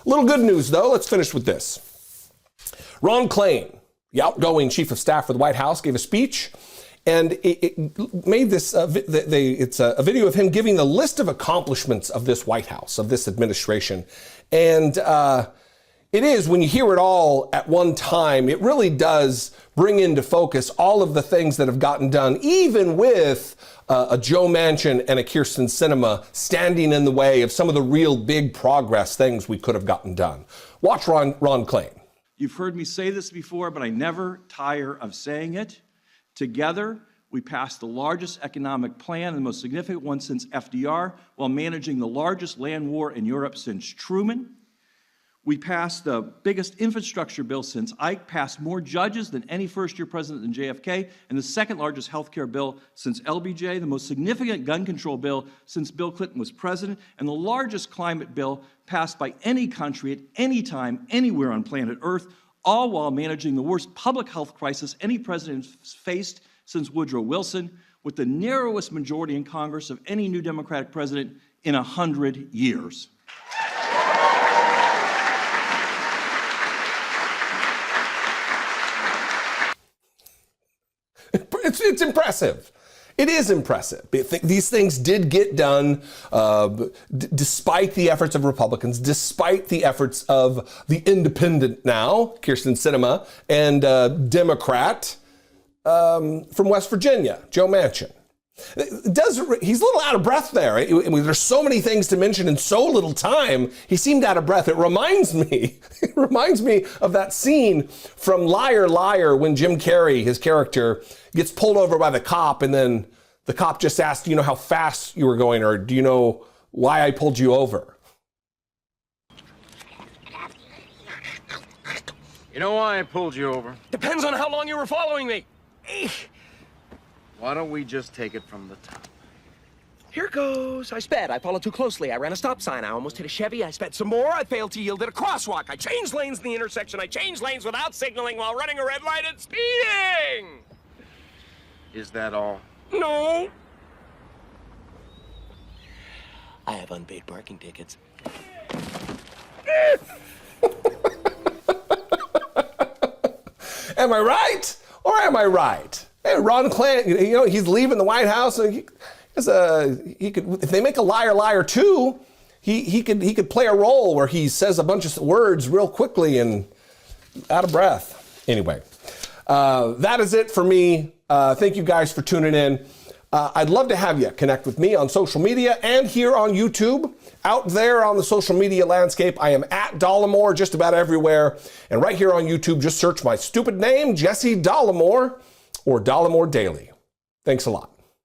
A little good news, though. Let's finish with this. Ron Klain, the outgoing chief of staff for the White House, gave a speech, and it made this, it's a video of him giving the list of accomplishments of this White House, of this administration. And it is, when you hear it all at one time, it really does bring into focus all of the things that have gotten done, even with a Joe Manchin and a Kyrsten Sinema standing in the way of some of the real big progress things we could have gotten done. Watch Ron Klain. You've heard me say this before, but I never tire of saying it. Together, we passed the largest economic plan, the most significant one since FDR, while managing the largest land war in Europe since Truman. We passed the biggest infrastructure bill since Ike, passed more judges than any first-year president than JFK, and the second largest health care bill since LBJ, the most significant gun control bill since Bill Clinton was president, and the largest climate bill passed by any country at any time, anywhere on planet Earth, all while managing the worst public health crisis any president has faced since Woodrow Wilson, with the narrowest majority in Congress of any new Democratic president in 100 years. It's impressive. It is impressive. These things did get done despite the efforts of Republicans, despite the efforts of the independent now, Kyrsten Sinema, and Democrat from West Virginia, Joe Manchin. He's a little out of breath there. There's so many things to mention in so little time. He seemed out of breath. It reminds me of that scene from Liar, Liar when Jim Carrey, his character, gets pulled over by the cop, and then the cop just asks, do you know how fast you were going, or do you know why I pulled you over? You know why I pulled you over? Depends on how long you were following me. Why don't we just take it from the top? Here goes. I sped. I followed too closely. I ran a stop sign. I almost hit a Chevy. I sped some more. I failed to yield at a crosswalk. I changed lanes in the intersection. I changed lanes without signaling while running a red light and speeding. Is that all? No. I have unpaid parking tickets. Am I right? Or am I right? Hey, Ron Klain, he's leaving the White House. He could, if they make a Liar, Liar 2, he could play a role where he says a bunch of words real quickly and out of breath. Anyway, that is it for me. Thank you guys for tuning in. I'd love to have you connect with me on social media and here on YouTube. Out there on the social media landscape, I am at Dollemore just about everywhere. And right here on YouTube, just search my stupid name, Jesse Dollemore, or Dollemore Daily. Thanks a lot.